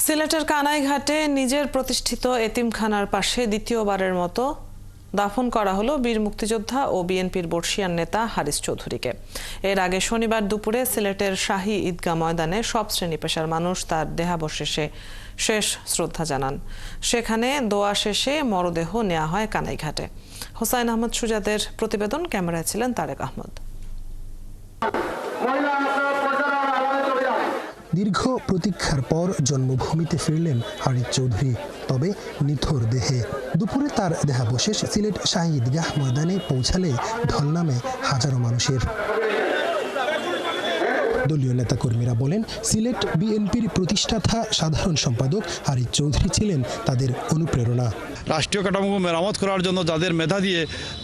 সিলেটের কানাইঘাটে নিজের প্রতিষ্ঠিত এতিমখানার পাশে দ্বিতীয়বারের মতো দাফন করা হলো বীর মুক্তিযোদ্ধা ও বিএনপির বর্ষিয়ান নেতা হারিস চৌধুরীকে। এর আগে শনিবার দুপুরে সিলেটের শাহী ঈদগাহ ময়দানে সব শ্রেণী পেশার মানুষ তার দেহাবশেষে শেষ শ্রদ্ধা জানান। সেখানে দোয়া শেষে মরদেহ নেওয়া হয় কানাইঘাটে। হোসাইন আহমদ সুজাদের প্রতিবেদন, ক্যামেরায় ছিলেন তারেক আহমদ। দীর্ঘ প্রতীক্ষার পর জন্মভূমিতে ফিরলেন হারিস চৌধুরী, তবে নিথর দেহে। দুপুরে তার দেহাবশেষ সিলেট শাহী ঈদগাহ ময়দানে পৌঁছালে ঢল নামে হাজারো মানুষের। দলীয় নেতাকর্মীরা বলেন, সিলেট বিএনপির প্রতিষ্ঠাতা সাধারণ সম্পাদক হারিস চৌধুরী ছিলেন তাদের অনুপ্রেরণা। রাষ্ট্রীয় কাঠামো মেরামত করার জন্য যাদের মেধা দিয়ে,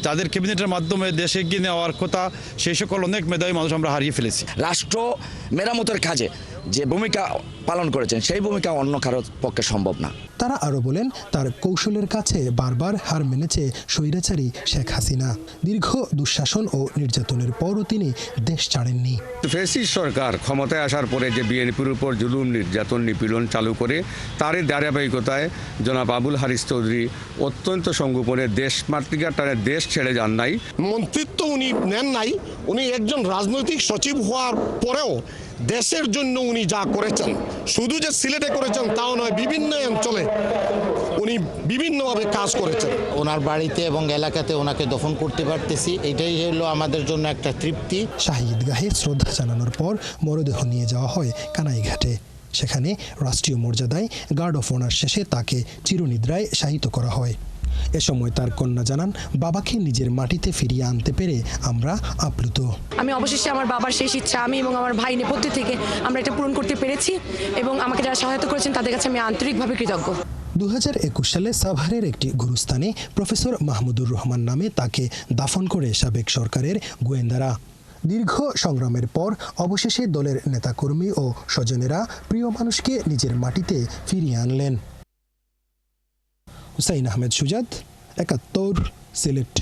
যাদের ক্যাবিনেটের মাধ্যমে দেশে এগিয়ে নেওয়ার কথা, সেই সকল অনেক মেধাবী মানুষ আমরা হারিয়ে ফেলেছি। রাষ্ট্র মেরামতের কাজে যে ভূমিকা পালন করেছেন, সেই ভূমিকা অন্য কারোর পক্ষে সম্ভব না। তারা আরো বলেন, তার কৌশলের কাছে বারবার হার মেনেছে স্বৈরাচারী শেখ হাসিনা। দীর্ঘ দুঃশাসন ও নির্যাতনের পরও তিনি দেশ ছাড়েননি। ফ্যাসিস্ট সরকার ক্ষমতায় আসার পরে যে বিএনপির উপর জুলুম, নির্যাতন, নিপীড়ন চালু করে, তারই ধারাবাহিকতায় জনাব আবুল হারিস চৌধুরী অত্যন্ত সংগোপনে দেশমাতৃকার টানে দেশ ছেড়ে যান নাই। মন্ত্রিত্ব উনি নেন নাই, উনি একজন রাজনৈতিক সচিব হওয়ার পরেও দেশের জন্য উনি যা করেছেন, শুধু যে সিলেটে করেছেন তাও নয়, বিভিন্ন অঞ্চলে উনি বিভিন্নভাবে কাজ করেছেন। ওনার বাড়িতে এবং এলাকাতে ওনাকে দফন করতে পারতেছি, এটাই হলো আমাদের জন্য একটা তৃপ্তি। শাহী ঈদগাহে শ্রদ্ধা জানানোর পর মরদেহ নিয়ে যাওয়া হয় কানাইঘাটে। সেখানে রাষ্ট্রীয় মর্যাদায় গার্ড অফ অনার শেষে তাকে চিরনিদ্রায় শায়িত করা হয়। এ সময় তার কন্যা জানান, বাবাকে নিজের মাটিতে ফিরিয়ে আনতে পেরে আমরা আপ্লুত। আমি অবশেষে আমার বাবার শেষ ইচ্ছা আমি এবং আমার ভাই নেপথ্য থেকে আমরা এটা পূরণ করতে পেরেছি এবং আমাকে যারা সহায়তা করেছেন তাদের কাছে আমি আন্তরিকভাবে কৃতজ্ঞ। 2021 সালে সাভারের একটি গুরুস্থানে প্রফেসর মাহমুদুর রহমান নামে তাকে দাফন করে সাবেক সরকারের গোয়েন্দারা। দীর্ঘ সংগ্রামের পর অবশেষে দলের নেতাকর্মী ও স্বজনেরা প্রিয় মানুষকে নিজের মাটিতে ফিরিয়ে আনলেন। হুসাইন আহমেদ সুজাদ, 71, সিলেট।